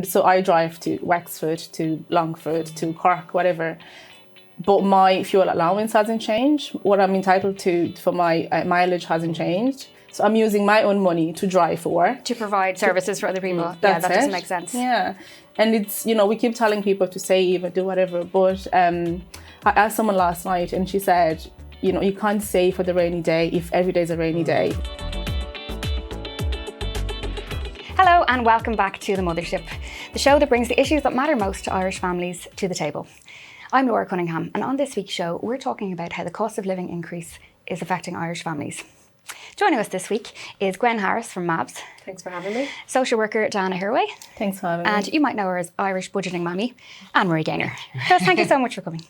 So I drive to Wexford, to Longford, to Cork, whatever. But my fuel allowance hasn't changed. What I'm entitled to for my mileage hasn't changed. So I'm using my own money to drive for work. To provide services for other people. That's that doesn't make sense. Yeah. And it's, we keep telling people to save and do whatever. But I asked someone last night and she said, you can't save for the rainy day if every day is a rainy day. Hello and welcome back to the Mothership, the show that brings the issues that matter most to Irish families to the table. I'm Laura Cunningham, and on this week's show, we're talking about how the cost of living increase is affecting Irish families. Joining us this week is Gwen Harris from MABS. Thanks for having me. Social worker Diane Ihirwe. Thanks for having me. And you might know her as IrishBudgetingMammy, Anne-Marie Gaynor. Girls, thank you so much for coming.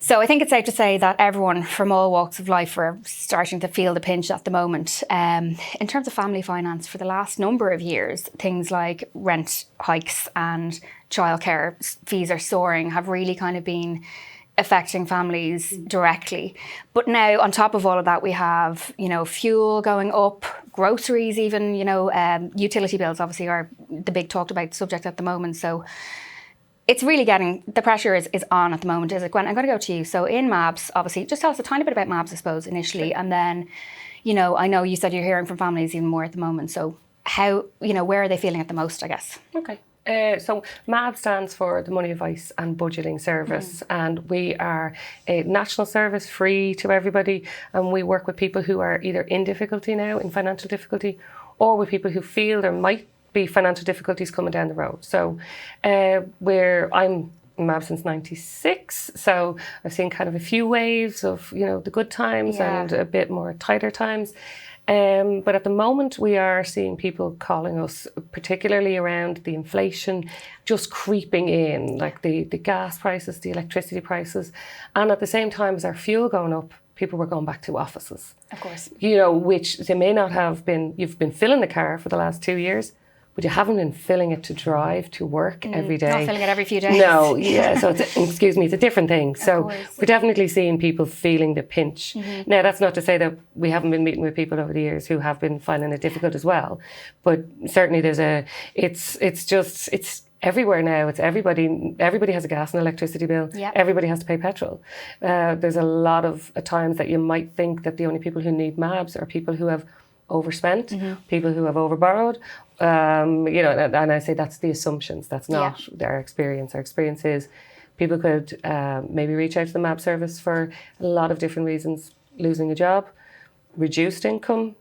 So I think it's safe to say that everyone from all walks of life are starting to feel the pinch at the moment. In terms of family finance, for the last number of years, things like rent hikes and childcare fees are soaring, have really kind of been affecting families directly. But now, on top of all of that, we have, fuel going up, groceries even, utility bills obviously are the big talked about subject at the moment. So it's really the pressure is on at the moment, is it? Gwen, I'm going to go to you. So in MABS, obviously, just tell us a tiny bit about MABS, I suppose, initially. Sure. And then, I know you said you're hearing from families even more at the moment. So how, where are they feeling it the most, I guess? Okay. So MABS stands for the Money Advice and Budgeting Service, and we are a national service free to everybody, and we work with people who are either in difficulty now, in financial difficulty, or with people who feel there might be financial difficulties coming down the road. So I'm in MABS since 96, so I've seen kind of a few waves of the good times and a bit more tighter times. But at the moment we are seeing people calling us, particularly around the inflation just creeping in, like the gas prices, the electricity prices, and at the same time as our fuel going up, people were going back to offices. Of course. Which they may not have been, you've been filling the car for the last 2 years, but you haven't been filling it to drive to work every day. Not filling it every few days. No, yeah. So it's a different thing. So we're definitely seeing people feeling the pinch. Mm-hmm. Now, that's not to say that we haven't been meeting with people over the years who have been finding it difficult as well. But certainly it's everywhere now. It's everybody has a gas and electricity bill. Yep. Everybody has to pay petrol. There's a lot of times that you might think that the only people who need MABS are people who have overspent, people who have overborrowed. And I say that's the assumptions. That's not their experience. Our experience is people could maybe reach out to the MAB service for a lot of different reasons: losing a job, reduced income,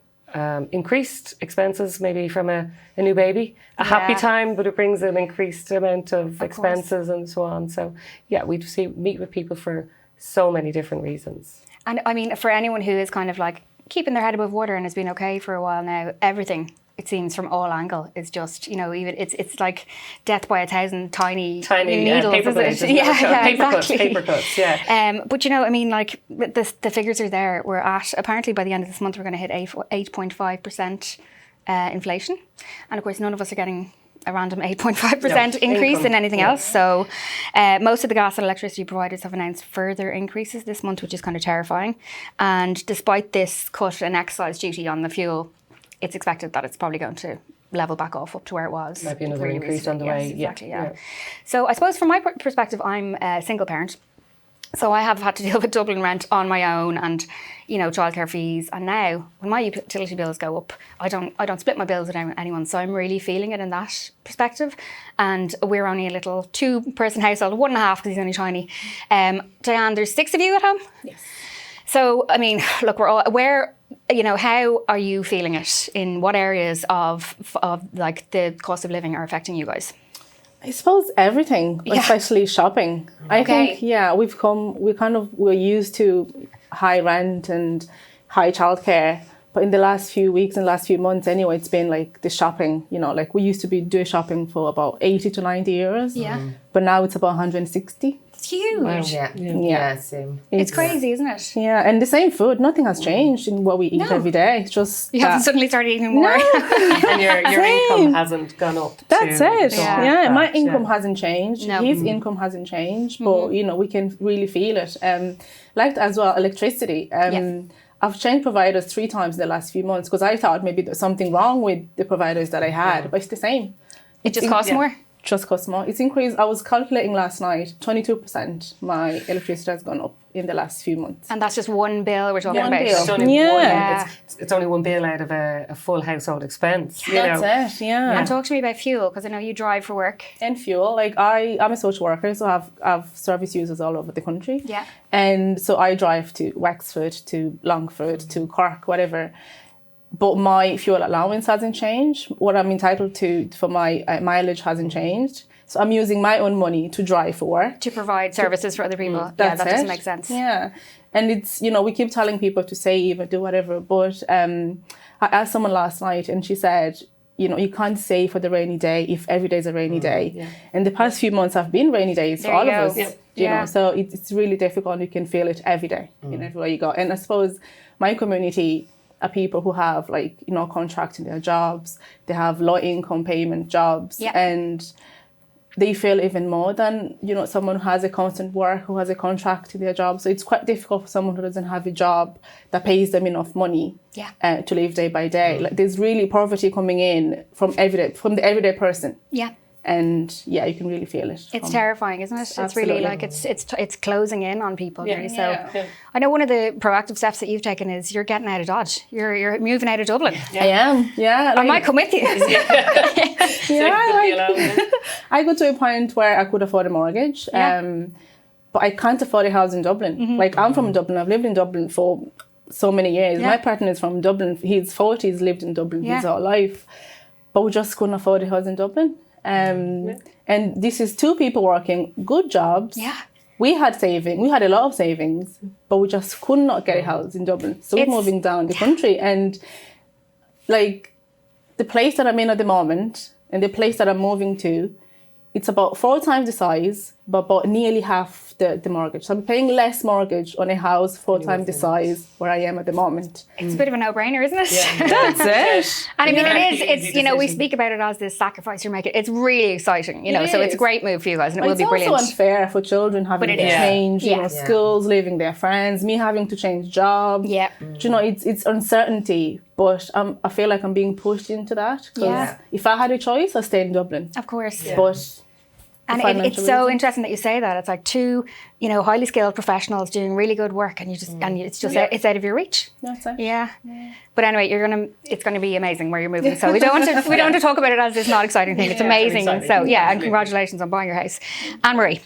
increased expenses, maybe from a new baby, a happy time, but it brings an increased amount of expenses and so on. So we meet with people for so many different reasons. And I mean, for anyone who is kind of like keeping their head above water and has been okay for a while now, everything, it seems, from all angle is just, even it's like death by 1,000 tiny needles. Paper blades, paper cuts, yeah. But the figures are there. We're at, apparently by the end of this month, we're going to hit 8.5% inflation. And of course, none of us are getting a random 8.5% increase in anything else. So most of the gas and electricity providers have announced further increases this month, which is kind of terrifying. And despite this cut in excise duty on the fuel, it's expected that it's probably going to level back off up to where it was. Might be another increase on the way. Exactly, yeah. So I suppose from my perspective, I'm a single parent. So I have had to deal with Dublin rent on my own and, childcare fees. And now when my utility bills go up, I don't split my bills with anyone. So I'm really feeling it in that perspective. And we're only a little 2-person household, 1.5 because he's only tiny. Diane, there's 6 of you at home? Yes. So, I mean, look, we're all aware, how are you feeling it? In what areas of like the cost of living are affecting you guys? I suppose everything, especially shopping. I think, we're used to high rent and high childcare. But in the last few weeks and last few months anyway, it's been like the shopping, like we used to be doing shopping for about 80 to 90 euros. Yeah. But now it's about 160. It's huge. Wow. Yeah, same. It's crazy, isn't it? Yeah, and the same food, nothing has changed in what we eat every day. It's just you haven't suddenly started eating more. And your income hasn't gone up. That's it. Yeah, my income hasn't changed. No. His income hasn't changed, but we can really feel it. Like as well, electricity. I've changed providers 3 times in the last few months because I thought maybe there's something wrong with the providers that I had, but it's the same. It just costs more? Just costs more. It's increased. I was calculating last night, 22% my electricity has gone up in the last few months. And that's just one bill we're talking about? Bill. It's only it's only one bill out of a full household expense. That's it, yeah. And talk to me about fuel, because I know you drive for work. And fuel, like I'm a social worker, so I've service users all over the country. Yeah. And so I drive to Wexford, to Longford, to Cork, whatever. But my fuel allowance hasn't changed. What I'm entitled to for my mileage hasn't changed. So I'm using my own money to drive for work. To provide services for other people. That's that doesn't make sense. Yeah. And it's, we keep telling people to save and do whatever. But I asked someone last night and she said, you can't save for the rainy day if every day is a rainy day. Yeah. And the past few months have been rainy days for all of us. Yeah. So it's really difficult. You can feel it every day, everywhere you go. And I suppose my community are people who have contract in their jobs. They have low income payment jobs, and they feel even more than someone who has a constant work, who has a contract in their job. So it's quite difficult for someone who doesn't have a job that pays them enough money to live day by day. Like there's really poverty coming in from the everyday person. Yeah. And you can really feel it. It's terrifying, isn't it? Absolutely. It's really like it's closing in on people. Yeah. Really. So I know one of the proactive steps that you've taken is you're getting out of Dodge. You're moving out of Dublin. I am. Yeah. I might come with you. I got to a point where I could afford a mortgage. But I can't afford a house in Dublin. Mm-hmm. Like I'm from Dublin. I've lived in Dublin for so many years. My partner is from Dublin. He's 40. He's lived in Dublin his whole life. But we just couldn't afford a house in Dublin. And this is two people working good jobs. Yeah. We had a lot of savings, but we just could not get a house in Dublin. So we're moving down the country. And like the place that I'm in at the moment and the place that I'm moving to, it's about 4 times the size, but about nearly half the mortgage. So I'm paying less mortgage on a house 4 times the size where I am at the moment. It's a bit of a no-brainer, isn't it? Yeah. That's it. And I mean, it's we speak about it as this sacrifice you're making. It's really exciting, so it's a great move for you guys, and it will be brilliant. It's also unfair for children having to change, schools, leaving their friends, me having to change jobs. Yeah. It's uncertainty, but I feel like I'm being pushed into that because if I had a choice, I'd stay in Dublin. Of course. Yeah. But and it's so interesting that you say that. It's like two, highly skilled professionals doing really good work, and it's out of your reach. That's it. Yeah. But anyway, it's gonna be amazing where you're moving. So we don't want to talk about it as this not exciting thing. It's amazing. So and congratulations on buying your house. Anne-Marie,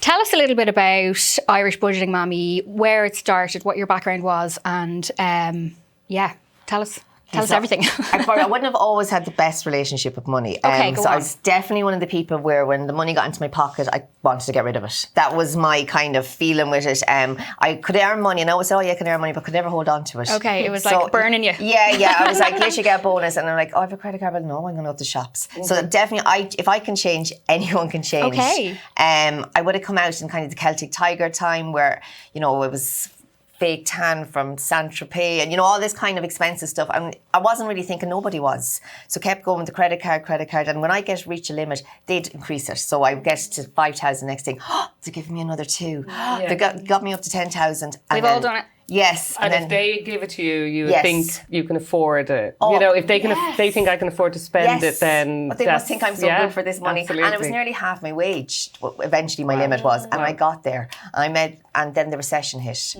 tell us a little bit about Irish Budgeting Mammy, where it started, what your background was, and tell us. Tell us everything. I wouldn't have always had the best relationship with money. Okay, go on. I was definitely one of the people where when the money got into my pocket, I wanted to get rid of it. That was my kind of feeling with it. I could earn money, and I always said, I can earn money, but could never hold on to it. Okay, it was like burning you. Yeah. I was like, yes, you get a bonus. And I'm like, I have a credit card, but no, I'm going to go to the shops. Mm-hmm. So definitely, if I can change, anyone can change. Okay. I would have come out in kind of the Celtic Tiger time where, it was fake tan from Saint-Tropez and, all this kind of expensive stuff. And I wasn't really thinking, nobody was. So kept going with the credit card. And when I reach a limit, they'd increase it. So I get to 5,000 next thing. They're giving me another 2. They got me up to 10,000. We've all done it. Yes. And if they give it to you, you think you can afford it. If they think I can afford to spend it, then but they must think I'm so good for this money. Absolutely. And it was nearly half my wage. Eventually, my limit was, and I got there. And then the recession hit.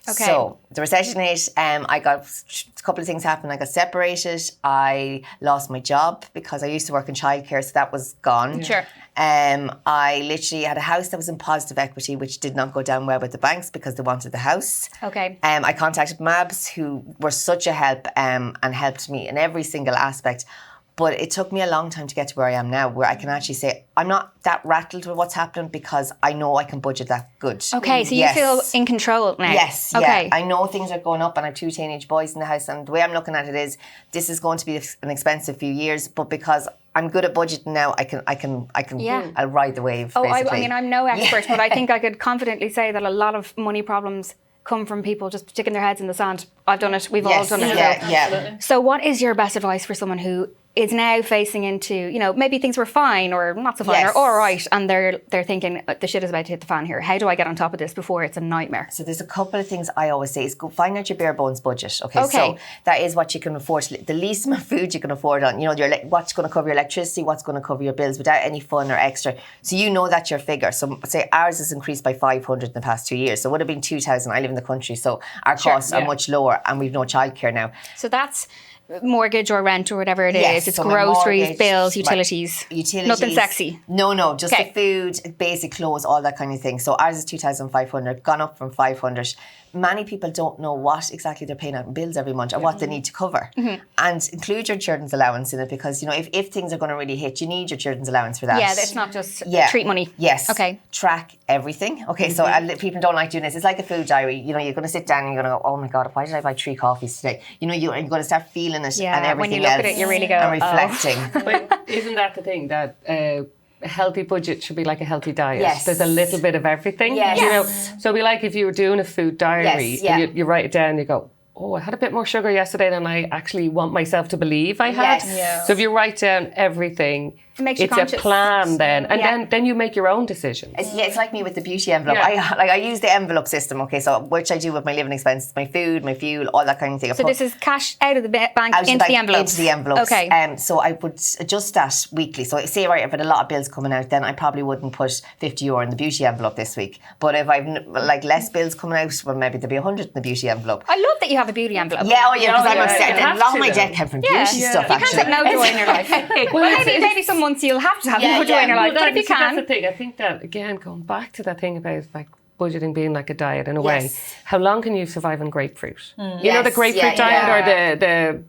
Okay. So the recession hit. I got a couple of things happened. I got separated. I lost my job because I used to work in childcare, so that was gone. Sure. I literally had a house that was in positive equity, which did not go down well with the banks because they wanted the house. Okay. I contacted MABS, who were such a help and helped me in every single aspect. But it took me a long time to get to where I am now, where I can actually say I'm not that rattled with what's happening because I know I can budget that good. Okay, so you feel in control now? Yes, okay. Yeah. I know things are going up and I have 2 teenage boys in the house, and the way I'm looking at it is this is going to be an expensive few years, but because I'm good at budgeting now, I'll ride the wave, basically. I'm no expert, but I think I could confidently say that a lot of money problems come from people just sticking their heads in the sand. I've done it. We've all done it. Yeah. So what is your best advice for someone who is now facing into, you know, maybe things were fine or not so fine Yes. or all right, and they're thinking the shit is about to hit the fan here. How do I get on top of this before it's a nightmare? So there's a couple of things I always say is go find out your bare bones budget. Okay. Okay. So that is what you can afford, the least amount of food you can afford on, you know, what's going to cover your electricity, what's going to cover your bills without any fun or extra. So you know that's your figure. So say ours has increased by 500 in the past 2 years. So it would have been 2,000. I live in the country, so our costs are much lower, and we've no childcare now. So that's mortgage or rent or whatever it is. Yes, It's so my groceries, mortgage, bills, right, utilities. Utilities. Nothing sexy. No, just Okay. the food, basic clothes, all that kind of thing. So ours is 2,500, gone up from 500. Many people don't know what exactly they're paying out in bills every month or what they need to cover. And include your children's allowance in it, because, you know, if things are going to really hit, you need your children's allowance for that. Yeah, it's not just treat money. Yes. Okay. Track everything. Okay, so people don't like doing this. It's like a food diary. You know, you're going to sit down and you're going to go, oh my God, why did I buy 3 coffees today? You know, you're going to start feeling it and everything when you look else. at it, you really go, and reflecting. But isn't that the thing, that a healthy budget should be like a healthy diet? Yes. There's a little bit of everything. Yes. You know, so it'd be like if you were doing a food diary, Yes, yeah. and you write it down, you go, oh, I had a bit more sugar yesterday than I actually want myself to believe I had. Yes. Yeah. So if you write down everything, It makes you it's conscious. a plan then. And Yeah. then you make your own decisions. It's like me with the beauty envelope. Yeah. I use the envelope system, okay, so which I do with my living expenses, my food, my fuel, all that kind of thing. So this is cash out of the bank Out of into the envelopes. Into the envelopes. Okay. So I would adjust that weekly. So say, right, I've had a lot of bills coming out, then I probably wouldn't put €50 in the beauty envelope this week. But if I've like less bills coming out, well, maybe there'll be 100 in the beauty envelope. I love that you have a beauty envelope. Yeah, because I'm yeah, upset. you have A lot of to, my though. debt came from Yeah. beauty stuff, You can't actually. have no joy in your life. Well, maybe some months you'll have to have no joy in your life. But if you That's the can, thing. I think that, again, going back to that thing about like budgeting being like a diet in a way, Yes. how long can you survive on grapefruit? You know, the Yes, grapefruit diet or the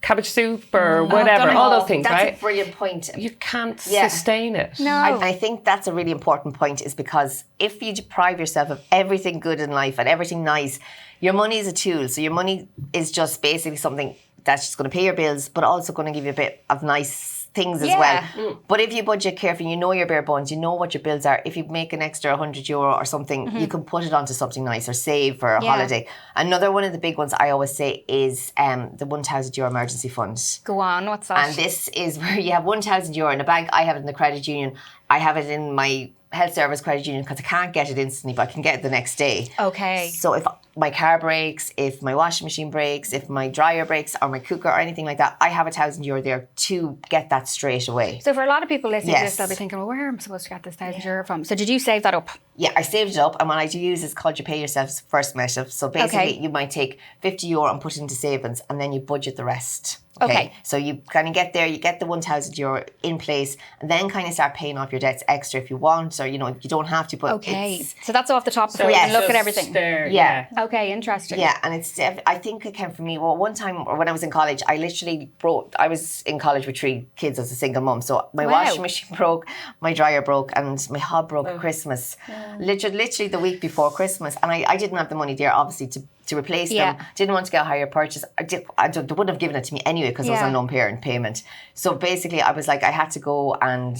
cabbage soup or whatever, all those things, That's right? a brilliant point. You can't Yeah. sustain it. no. I think that's a really important point, is because if you deprive yourself of everything good in life and everything nice, your money is a tool. So your money is just basically something that's just going to pay your bills, but also going to give you a bit of nice things as well. But if you budget carefully, you know your bare bones, you know what your bills are. If you make an extra €100 or something, you can put it onto something nice or save for a holiday. Another one of the big ones I always say is the €1,000 emergency fund. Go on, what's that? And this is where you have €1,000 in a bank. I have it in the credit union. I have it in my health service credit union because I can't get it instantly, but I can get it the next day. Okay. So if my car breaks, if my washing machine breaks, if my dryer breaks or my cooker or anything like that, I have €1,000 there to get that straight away. So for a lot of people listening to this, Yes. they'll be thinking, well, where am I supposed to get this €1,000 from? So did you save that up? Yeah, I saved it up, and what I do use is called your pay yourself first method. So basically, you might take €50 and put it into savings, and then you budget the rest. Okay. So you kind of get there, you get the €1,000 in place, and then kind of start paying off your debts extra if you want, or you know, you don't have to. But Okay. it's, So that's off the top before you yes. can look at Just everything. there, Yeah. Okay, interesting. yeah, and it's. I think it came from me. Well, one time when I was in college, I literally broke. I was in college with 3 kids as a single mum, so my Wow. washing machine broke, my dryer broke, and my hob broke at Christmas. Literally the week before Christmas, and I didn't have the money there, obviously, to replace them. Didn't want to get a higher purchase. They wouldn't have given it to me anyway because it was on loan parent payment. So basically, I was like, I had to go and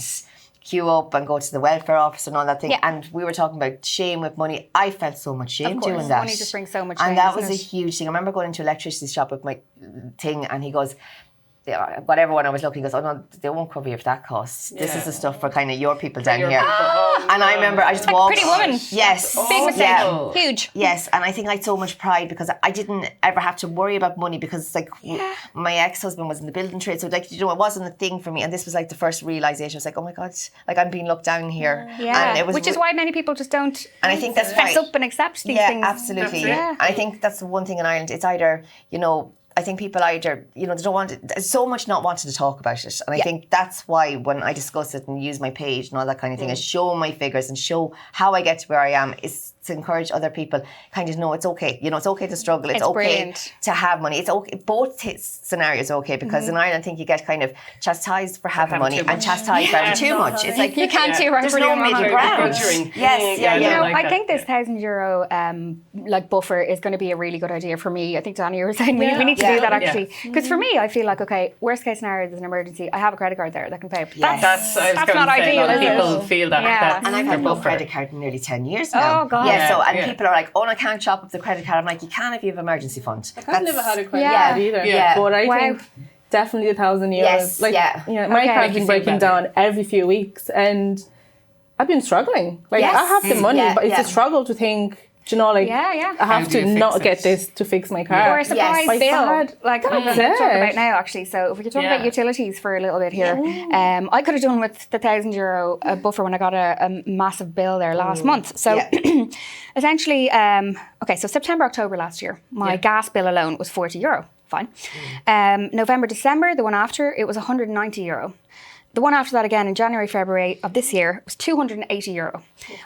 queue up and go to the welfare office and all that thing. Yeah. And we were talking about shame with money. I felt so much shame Of course, doing that. money just brings so much shame, And that doesn't was a it? huge thing. I remember going into an electricity shop with my thing, and he goes, whatever one I was looking, he goes, oh no, they won't cover you if that costs. This is the stuff for kind of your people down here. And I remember I just walked. Pretty Woman. Yes. Big mistake. Yeah. Huge. Yes, and I think I had so much pride because I didn't ever have to worry about money because like my ex-husband was in the building trade, so like, you know, it wasn't a thing for me. And this was like the first realization. I was like, oh my God, like I'm being looked down here. Yeah. And it was Which is why many people just don't and I think that's fess right. up and accept these Yeah, things. absolutely. Yeah. I think that's the one thing in Ireland. It's either, you know, I think people either, you know, they don't want it, there's so much not wanting to talk about it. And I think that's why when I discuss it and use my page and all that kind of thing, and show my figures and show how I get to where I am, is to encourage other people kind of know it's okay. You know, it's okay to struggle. It's okay brilliant. to have money. It's okay. Both scenarios are okay because in Ireland, I think you get kind of chastised for having money and chastised for having too much. It's like You can't do right there's for no doing wrong. middle ground. Budgeting. Yes, yeah. You know, like I that. think this €1,000 like buffer is going to be a really good idea for me. I think Danny, you were saying we need to do that actually. Because for me, I feel like, okay, worst case scenario, there's an emergency. I have a credit card there that can pay. But That's I was that's gonna not say, ideal, a lot of is it? people feel that. Yeah. That's And I've their had no buffer. credit card in nearly 10 years now. Oh, God. Yeah, so, and Yeah. people are like, oh, I can't chop up the credit card. I'm like, you can if you have emergency fund. I've never had a credit Yeah. card either. Yeah. But I Wow. think definitely 1,000 euros. Yes, like, yeah. My Okay. car's been breaking down every few weeks, and I've been struggling. Like, Yes. I have the money, Yeah, but it's yeah. a struggle to think, like, Yeah. I have do to you fix not it? get this to fix my car. Or a surprise Yes. bill, Bad. like I'm going to That's talk it. about now, actually. So if we could talk about Yeah. utilities for a little bit here, I could have done with the €1,000 buffer when I got a massive bill there last month. So essentially, so September, October last year, my gas bill alone was €40. Fine. November, December, the one after, it was €190. The one after that again in January, February of this year was €280.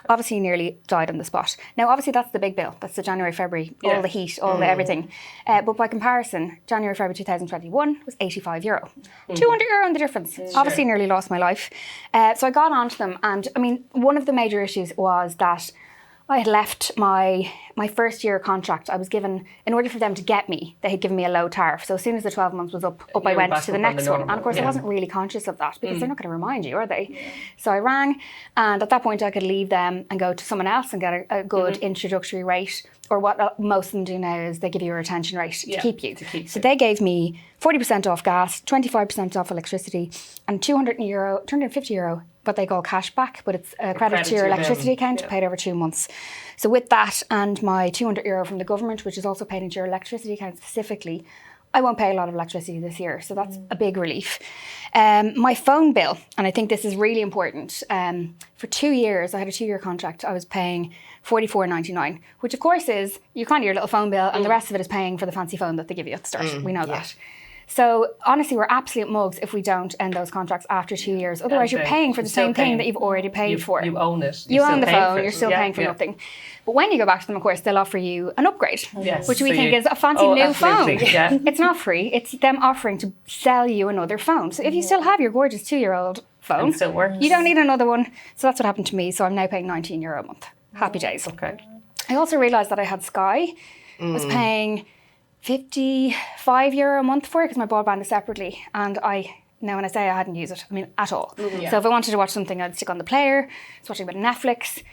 Obviously nearly died on the spot. Now obviously that's the big bill. That's the January, February, all the heat, all the everything. But by comparison, January, February 2021 was €85. €200 on the difference. Obviously nearly lost my life. So I got onto them, and I mean, one of the major issues was that I had left my first year contract. I was given, in order for them to get me, they had given me a low tariff. So as soon as the 12 months was up I went to the next one. And of course I wasn't really conscious of that, because they're not going to remind you, are they? Yeah. So I rang, and at that point I could leave them and go to someone else and get a good introductory rate. Or what most of them do now is they give you a retention rate to keep you. So they gave me 40% off gas, 25% off electricity, and €250, what they call cash back, but it's a credit to your electricity account paid over 2 months. So with that and my €200 from the government, which is also paid into your electricity account specifically, I won't pay a lot of electricity this year. So that's a big relief. My phone bill, and I think this is really important, for 2 years, I had a 2-year contract, I was paying $44.99, which of course is, you kind of your little phone bill, and the rest of it is paying for the fancy phone that they give you at the start. We know that. So honestly, we're absolute mugs if we don't end those contracts after 2 years. Otherwise, you're paying for the same thing that you've already paid for. You own it. You own the phone, you're still paying for nothing. But when you go back to them, of course, they'll offer you an upgrade, which we think is a fancy new phone. Yeah. It's not free. It's them offering to sell you another phone. So if you still have your gorgeous 2-year-old phone, It still works. you don't need another one. So that's what happened to me. So I'm now paying €19 a month. Happy days. Okay. I also realised that I had Sky. I was paying €55 a month for it because my broadband is separately. And now when I say I hadn't used it, I mean at all. So if I wanted to watch something, I'd stick on the player. I was watching a bit of Netflix.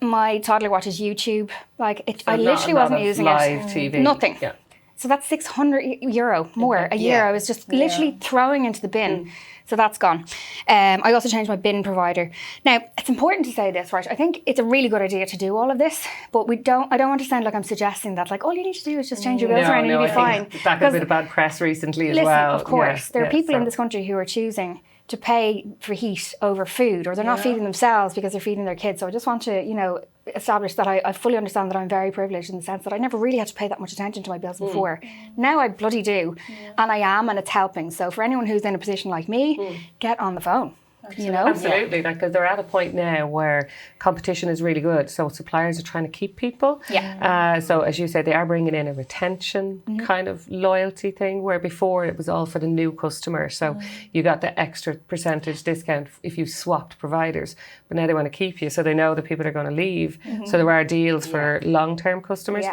My toddler watches YouTube. I literally wasn't using live it. TV. Nothing. Yeah. So that's €600 more a year. I was just literally throwing into the bin. So that's gone. I also changed my bin provider. Now, it's important to say this, right? I think it's a really good idea to do all of this, but I don't want to sound like I'm suggesting that, like, all you need to do is just change your bills around and you'll be fine. That got a bit of bad press recently as listen, well. of course, there are people in this country who are choosing to pay for heat over food, or they're not feeding themselves because they're feeding their kids. So I just want to, establish that I fully understand that I'm very privileged in the sense that I never really had to pay that much attention to my bills before. Now I bloody do, and I am, and it's helping. So for anyone who's in a position like me, get on the phone. Absolutely, because they're at a point now where competition is really good. So suppliers are trying to keep people. So as you said, they are bringing in a retention kind of loyalty thing, where before it was all for the new customer. So you got the extra percentage discount if you swapped providers. But now they want to keep you, so they know that people are going to leave. So there are deals for long-term customers.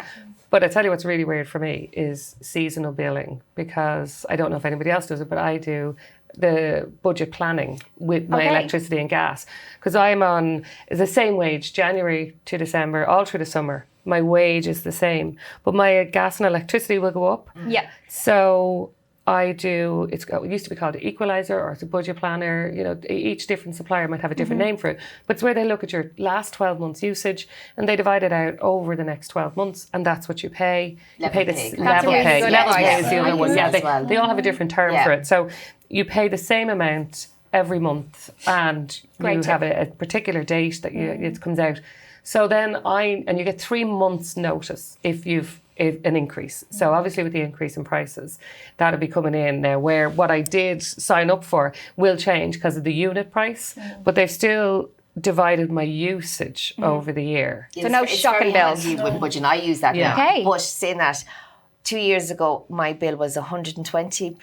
But I tell you what's really weird for me is seasonal billing, because I don't know if anybody else does it, but I do the budget planning with my electricity and gas, because I'm on the same wage January to December all through the summer. My wage is the same, but my gas and electricity will go up. So I do, it used to be called the equalizer, or it's a budget planner. Each different supplier might have a different name for it, but it's where they look at your last 12 months usage and they divide it out over the next 12 months, and that's what you pay. Level you pay pay. level pay. Level pay is the other one. They all have a different term for it. So you pay the same amount every month, and you have a particular date that it comes out. So then you get 3 months notice if you've an increase. So obviously with the increase in prices, that'll be coming in now, where what I did sign up for will change because of the unit price, but they've still divided my usage over the year. So no shocking bills. With budget. I use that now. Okay. But saying that, 2 years ago, my bill was 120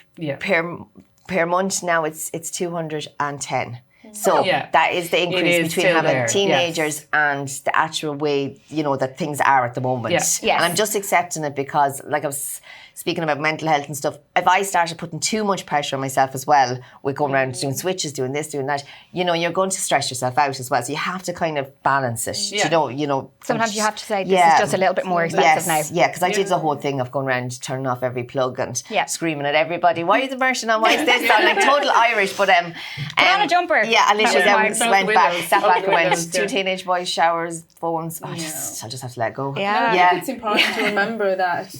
per month. Now it's 210. So that is the increase between having teenagers and the actual way, that things are at the moment. Yes. And I'm just accepting it because, like I was speaking about mental health and stuff, if I started putting too much pressure on myself as well, with going around doing switches, doing this, doing that, you're going to stress yourself out as well. So you have to kind of balance it. Sometimes you have to say, this is just a little bit more expensive now. Yeah, because I did the whole thing of going around turning off every plug and screaming at everybody, why is the version on, why is this on? Like total Irish, but put on a jumper. Yeah, I literally sat back and went, 2 teenage boys, showers, phones. I'll just have to let go. I think it's important to remember that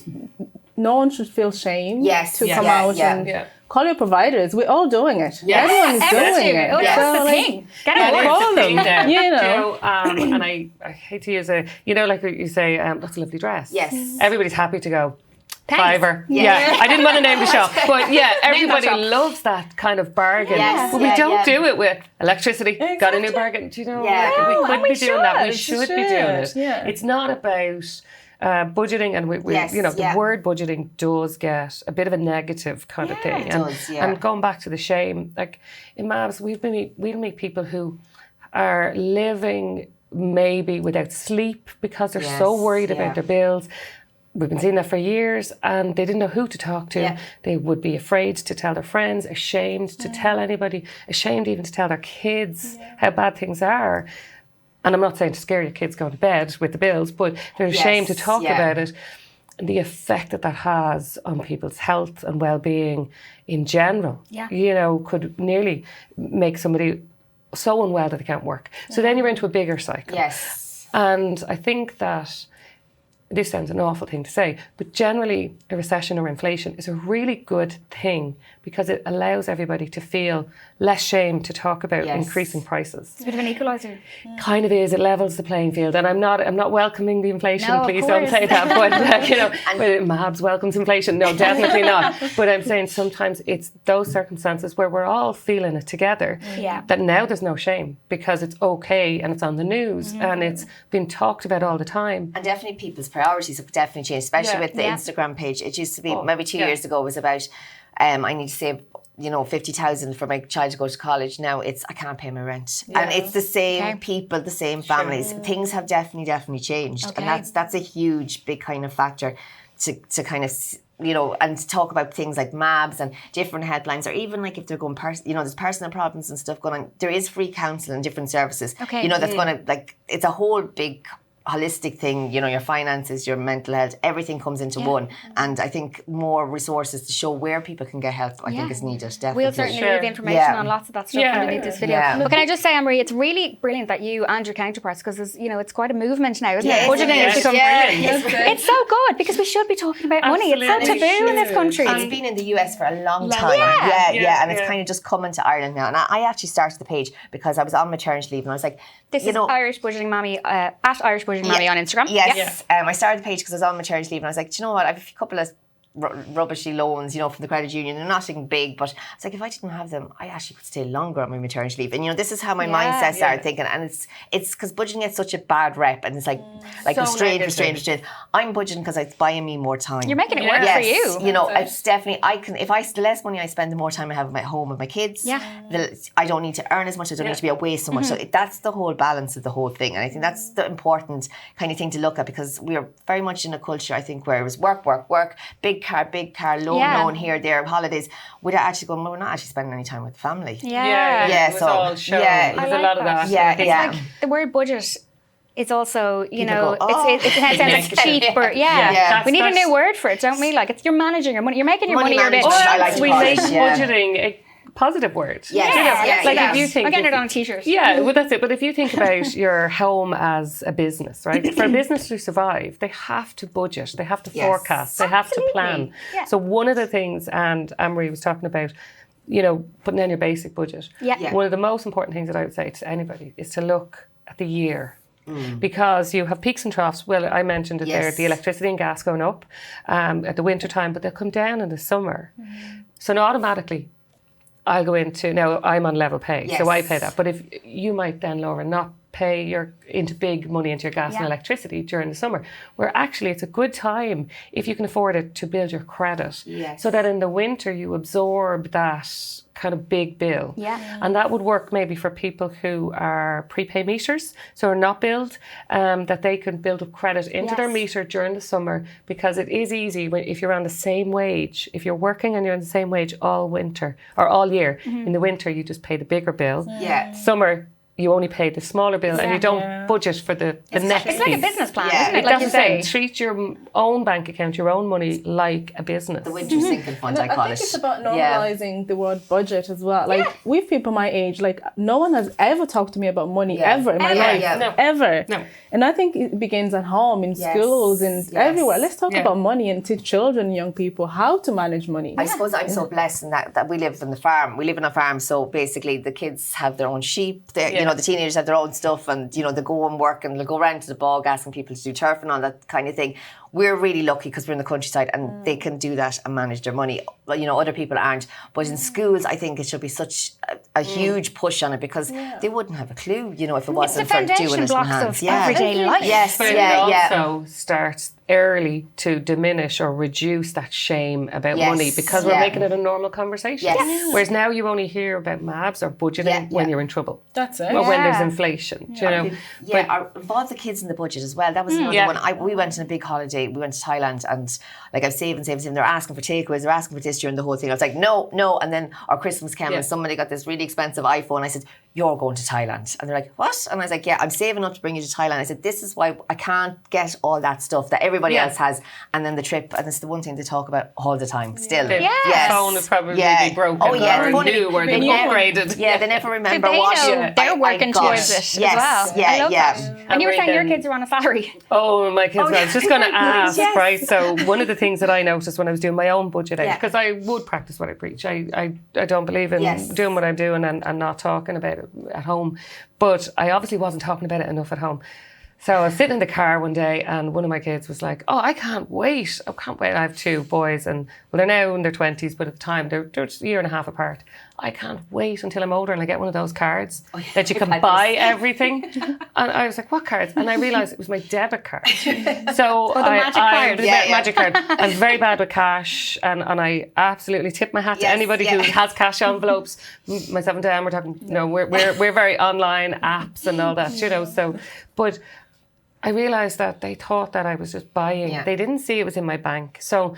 no one should feel shame to come out and call your providers. We're all doing it. Everyone is doing it. That's the thing. Get it call them. And I hate to use like you say, that's a lovely dress. Yes. Everybody's happy to go. Thanks. Fiver. Yeah. I didn't want to name the shop, but everybody loves that kind of bargain. Yes. But we don't do it with electricity. Exactly. Got a new bargain. Do you know? We could be doing that. We should be doing it. Yeah. It's not about budgeting, and the word budgeting does get a bit of a negative kind of thing. And going back to the shame, like in MABS, we'll meet people who are living maybe without sleep because they're so worried about their bills. We've been seeing that for years, and they didn't know who to talk to. They would be afraid to tell their friends, ashamed to tell anybody, ashamed even to tell their kids how bad things are. And I'm not saying to scare your kids going to bed with the bills, but they're ashamed to talk about it. And the effect that has on people's health and well-being in general, could nearly make somebody so unwell that they can't work. So then you're into a bigger cycle. Yes. And I think that this sounds an awful thing to say, but generally a recession or inflation is a really good thing because it allows everybody to feel less shame to talk about increasing prices. It's a bit of an equaliser. Kind of is. It levels the playing field, and I'm not welcoming the inflation. No, please don't say that. But MABS welcomes inflation. No, definitely not. But I'm saying sometimes it's those circumstances where we're all feeling it together. That now there's no shame because it's okay and it's on the news and it's been talked about all the time. And definitely people's priorities have definitely changed, especially with the Instagram page. It used to be maybe 2 years ago it was about I need to save 50,000 for my child to go to college. Now it's I can't pay my rent, and it's the same people, the same families. Things have definitely changed, and that's a huge big kind of factor to kind of and to talk about things like MABS and different helplines, or even like if they're going there's personal problems and stuff going on. There is free counselling and different services. That's going to it's a whole big holistic thing, your finances, your mental health, everything comes into one. And I think more resources to show where people can get help, I think is needed, definitely. We'll certainly leave information on lots of that stuff underneath this video. But can I just say, Anne-Marie, it's really brilliant that you and your counterparts, because it's quite a movement now, isn't it? Budgeting has become brilliant. It's so good, because we should be talking about money. It's so taboo in this country. It's been in the US for a long time. And it's kind of just coming to Ireland now. And I actually started the page because I was on maternity leave, and I was like, this is Irish Budgeting Mammy, at Irish Budgeting Mammy on Instagram. Yes. I started the page because I was on maternity leave, and I was like, do you know what? I have a couple of rubbishy loans, from the credit union. They're nothing big, but it's like if I didn't have them, I actually could stay longer on my maternity leave. And this is how my mindset started thinking. And it's because budgeting gets such a bad rep, and it's like so restrained. I'm budgeting because it's buying me more time. You're making it work for you. It's definitely the less money I spend, the more time I have at home with my kids. I don't need to earn as much. I don't need to be away so much. So that's the whole balance of the whole thing. And I think that's the important kind of thing to look at, because we are very much in a culture, I think, where it was work, big car, loan here, there, holidays, without actually going, well, we're not actually spending any time with the family. There's a lot of that. It's like the word budget is also, it sounds like cheap, or we need a new word for it, don't we? Like, you're managing your money, you're making your money your bit. We make budgeting a positive word. If you think, I'm getting it on a t-shirt. Well, that's it. But if you think about your home as a business, right? For a business to survive, they have to budget, they have to forecast, they have to plan. So one of the things, and Anne-Marie was talking about, putting in your basic budget. One of the most important things that I would say to anybody is to look at the year. Because you have peaks and troughs. Well, I mentioned it there, the electricity and gas going up at the winter time, but they'll come down in the summer. So now automatically, I'll go into, now I'm on level pay, so I pay that. But if you might then, Laura, not pay into big money into your gas and electricity during the summer, where actually it's a good time, if you can afford it, to build your credit. Yes. So that in the winter you absorb that kind of big bill. Yeah. And that would work maybe for people who are prepay meters, so are not billed, that they can build up credit into their meter during the summer, because it is easy if you're on the same wage. If you're working and you're on the same wage all winter or all year, in the winter you just pay the bigger bill. Yeah. Summer you only pay the smaller bill and you don't budget for the next It's like a business plan, isn't it? Like Like you say. treat your own bank account, your own money, like a business. The winter sinking fund, I call think it. it's about normalizing the word budget as well. Like with people my age, like no one has ever talked to me about money ever in my life. No. Ever. No. And I think it begins at home, in schools, and everywhere. Let's talk about money and teach children, young people, how to manage money. I suppose I'm so blessed in that we live on the farm. We live on a farm, so basically the kids have their own sheep. You know, the teenagers have their own stuff, and you know they go and work and they'll go around to the bog asking people to do turf and all that kind of thing. We're really lucky because we're in the countryside and they can do that and manage their money. But, you know, other people aren't. But in schools, I think it should be such a huge push on it, because they wouldn't have a clue, you know, if it wasn't for doing it in hand. It's the foundation blocks of everyday life. Yes, But it also starts early to diminish or reduce that shame about money, because we're making it a normal conversation. Yes. Whereas now you only hear about MABS or budgeting when you're in trouble. That's it. Or when there's inflation, do you know. Or involve the kids in the budget as well. That was another one. We went on a big holiday. We went to Thailand, and like I've saved. They're asking for takeaways. They're asking for this during the whole thing. I was like, no. And then our Christmas came and somebody got this really expensive iPhone. I said, you're going to Thailand. And they're like, what? And I was like, yeah, I'm saving up to bring you to Thailand. I said, this is why I can't get all that stuff that everybody else has. And then the trip, and it's the one thing they talk about all the time still. The phone is probably be broken or new or they've upgraded. Yeah, they never remember They know they're working towards it as well. I love that. And you were saying your kids are on a salary. Oh, my kids. I was just going to ask, right? So one of the things that I noticed when I was doing my own budget out, because I would practice what I preach. I don't believe in doing what I'm doing and not talking about it at home. But I obviously wasn't talking about it enough at home. So I was sitting in the car one day and one of my kids was like, I can't wait. I have two boys and they're now in their 20s, but at the time they're just a year and a half apart. I can't wait until I'm older and I get one of those cards that you can buy everything. And I was like, what cards? And I realised it was my debit card. So the magic card. Magic card. I was very bad with cash and I absolutely tip my hat to anybody who has cash envelopes. Myself and Dan were talking, we're very online apps and all that, you know. So, but I realised that they thought that I was just buying. They didn't see it was in my bank. So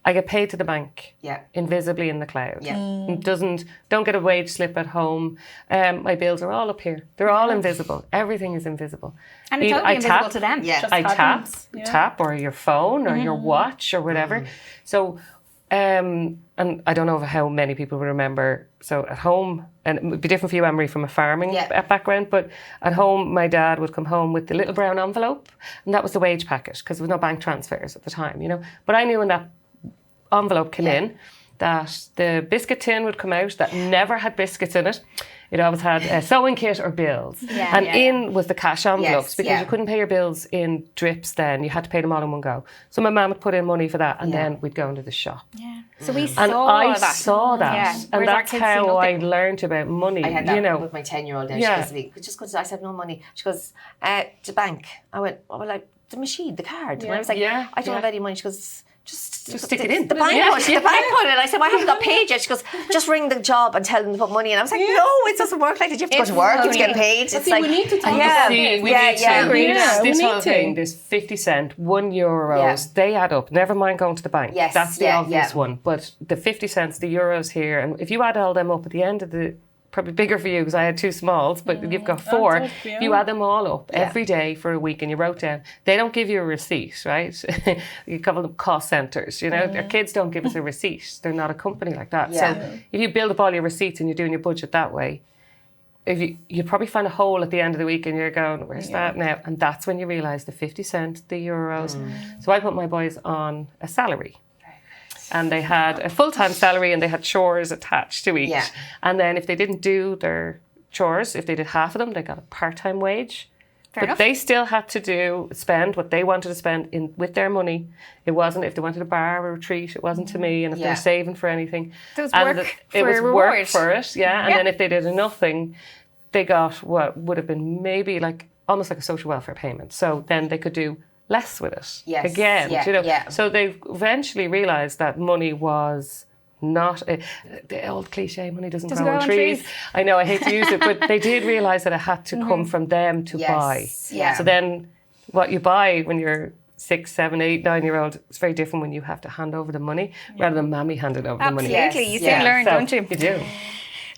I get paid to the bank, invisibly in the cloud. Don't get a wage slip at home. My bills are all up here. They're all invisible. Everything is invisible. And it's totally invisible to them. I tap or your phone or your watch or whatever. So, and I don't know how many people will remember. So at home, and it would be different for you, Anne-Marie, from a farming background, but at home, my dad would come home with the little brown envelope, and that was the wage packet, because there was no bank transfers at the time, you know. But I knew when that envelope came in that the biscuit tin would come out that never had biscuits in it. It always had a sewing kit or bills. In was the cash envelopes, because you couldn't pay your bills in drips then. You had to pay them all in one go. So my mum would put in money for that, and then we'd go into the shop. So we saw and I that. saw that. And that's how I learned about money. I had that with my 10-year-old there. She goes to me, just go to, I said, no money. She goes, the bank. I went, the machine, the card. And I was like, I don't have any money. She goes, just stick it in. The bank put it. The bank put it. I said, well, I haven't got paid yet. She goes, just ring the job and tell them to put money in. I was like, no, it doesn't work like that. You have to go to work. You have to get paid. It's like, we need to talk about it. This whole thing, there's 50 cent, €1, they add up. Never mind going to the bank. That's the obvious one. But the 50 cents, the euros here, and if you add all them up at the end of the, probably bigger for you because I had two smalls, but you've got four. You add them all up every day for a week and you wrote down. They don't give you a receipt, right? You call them cost centres, you know. Their kids don't give us a receipt. They're not a company like that. So if you build up all your receipts and you're doing your budget that way, you probably find a hole at the end of the week and you're going, where's that now? And that's when you realise the 50 cent, the euros. So I put my boys on a salary. And they had a full-time salary and they had chores attached to each. And then if they didn't do their chores, if they did half of them, they got a part-time wage. Fair enough. They still had to spend what they wanted to spend with their money. It wasn't if they wanted a bar or a treat, it wasn't to me. And if they're saving for anything. So it was work for a reward. Work for it, And then if they did nothing, they got what would have been maybe like almost like a social welfare payment. So then they could do less with it again. So they eventually realised that money was not the old cliche, money doesn't grow on trees. I know, I hate to use it, but they did realise that it had to come from them to buy. So then what you buy when you're 6, 7, 8, 9-year-old, it's very different when you have to hand over the money rather than Mammy handed over the money. Absolutely, you soon learn, don't you? You do.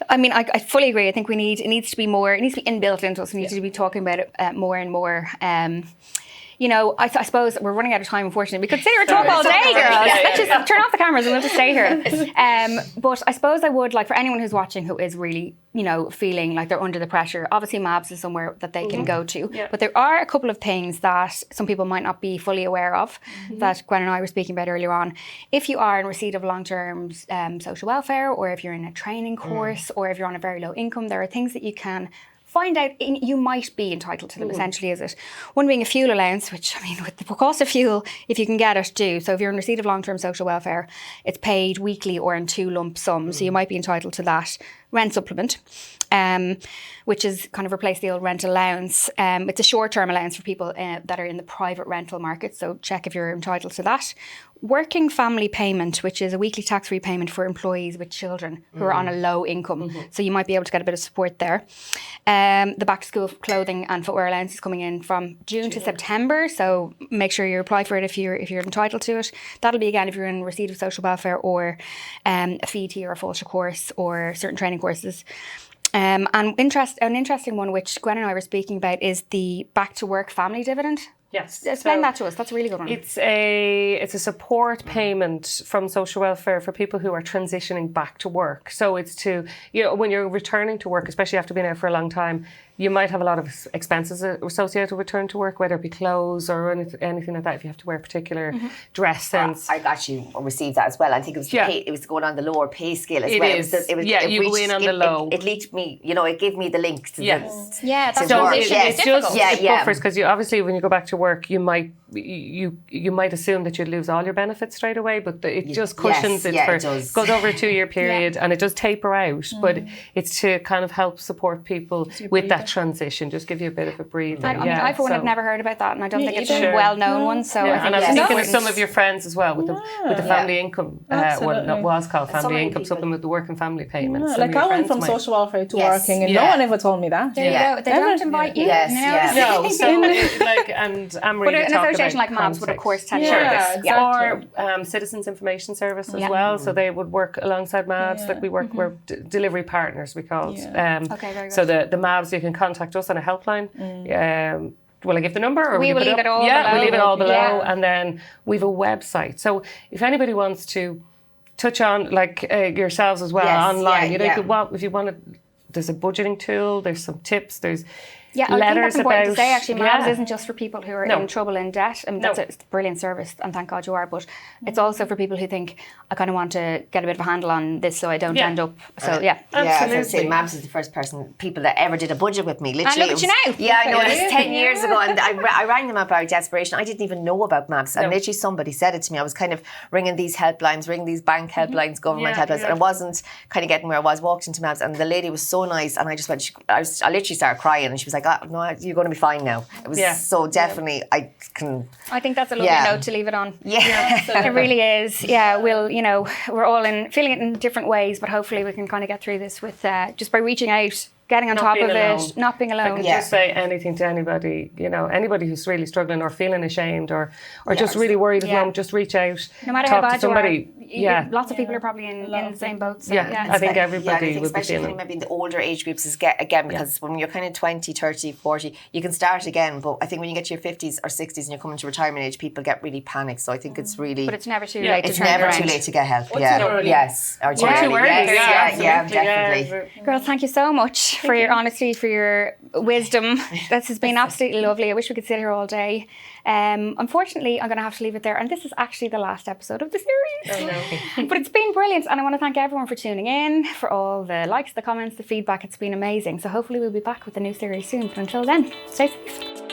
I mean, I fully agree. I think it needs to be inbuilt into us. We need to be talking about it more and more. You know, I suppose we're running out of time, unfortunately. We could sit here and talk all day, girls. Let's just turn off the cameras and we'll just stay here. But I suppose I would, like, for anyone who's watching who is really, you know, feeling like they're under the pressure, obviously MABS is somewhere that they can go to. But there are a couple of things that some people might not be fully aware of that Gwen and I were speaking about earlier on. If you are in receipt of long-term social welfare, or if you're in a training course, or if you're on a very low income, there are things that you can find out you might be entitled to them, essentially, is it? One being a fuel allowance, which, I mean, with the cost of fuel, if you can get it, do. So if you're in receipt of long-term social welfare, it's paid weekly or in 2 lump sums, so you might be entitled to that. Rent supplement, which is kind of replace the old rent allowance. It's a short-term allowance for people that are in the private rental market, so check if you're entitled to that. Working family payment, which is a weekly tax-free payment for employees with children who are on a low income. So you might be able to get a bit of support there. The back-to-school clothing and footwear allowance is coming in from June to September, so make sure you apply for it if you're entitled to it. That'll be, again, if you're in receipt of social welfare or a FET or a Fulsha course or certain training courses. An interesting one, which Gwen and I were speaking about, is the back-to-work family dividend. Yes. Explain that to us. That's a really good one. It's a support payment from social welfare for people who are transitioning back to work. So it's to, you know, when you're returning to work, especially after being out for a long time, you might have a lot of expenses associated with return to work, whether it be clothes or anything like that, if you have to wear a particular dress sense. I actually received that as well. I think it was it was going on the lower pay scale as well. It was you go in on the low. It linked me, you know, it gave me the link to that's it's just buffers, because you obviously, when you go back to work, you might assume that you'd lose all your benefits straight away, but it just cushions it goes over a 2-year period and it does taper out, but it's to kind of help support people with that transition, just give you a bit of a breather. I for one have never heard about that, and I don't think it's a well-known one. So and I was thinking of some of your friends as well with the family income, what it was called family income supplement, the work and family payments. Like I went from social welfare to working, and no one ever told me that. There you go. They don't invite you. No, so like, and Anne-Marie, but an association like MABS would of course tell you this. Or Citizens Information Service as well. So they would work alongside MABS. Like we work, we're delivery partners, we called. Okay, very good. So the MABS, you can contact us on a helpline. Will I give the number? Or we will leave it all below. Yeah, we'll leave it all below. And then we have a website. So if anybody wants to touch on, like yourselves as well, online, you know, if you want to, there's a budgeting tool, there's some tips, there's I think that's important to say, actually. MABS isn't just for people who are in trouble, in debt. I mean, that's a brilliant service, and thank God you are. But it's also for people who think, I kind of want to get a bit of a handle on this so I don't end up. So, absolutely. I was going to say, MABS is the first people that ever did a budget with me. Literally. And look at you now. Yeah, I know. It was 10 years ago, and I rang them up out of desperation. I didn't even know about MABS. And literally somebody said it to me. I was kind of ringing these helplines, ringing these bank helplines, government helplines, and I wasn't kind of getting where I was. Walked into MABS, and the lady was so nice, and I just went, I literally started crying, and she was like, no, you're going to be fine now. It was so definitely, I think that's a lovely note to leave it on. It really is. We'll, you know, we're all feeling it in different ways, but hopefully we can kind of get through this with just by reaching out, getting on top of it, not being alone. I can just say anything to anybody, you know, anybody who's really struggling or feeling ashamed or just really worried at the moment, just reach out. No matter talk how bad to somebody. Lots of people are probably in the same boat. So, I think everybody would be feeling. Maybe in the older age groups is because when you're kind of 20, 30, 40, you can start again. But I think when you get to your 50s or 60s and you're coming to retirement age, people get really panicked. So I think it's really. But it's never too late. It's never too late to get help. Or too early. Definitely. Girls, thank you so much for your honesty, for your wisdom. This has been absolutely lovely. I wish we could sit here all day. Unfortunately, I'm going to have to leave it there. And this is actually the last episode of the series. But it's been brilliant. And I want to thank everyone for tuning in, for all the likes, the comments, the feedback. It's been amazing. So hopefully we'll be back with a new series soon. But until then, stay safe.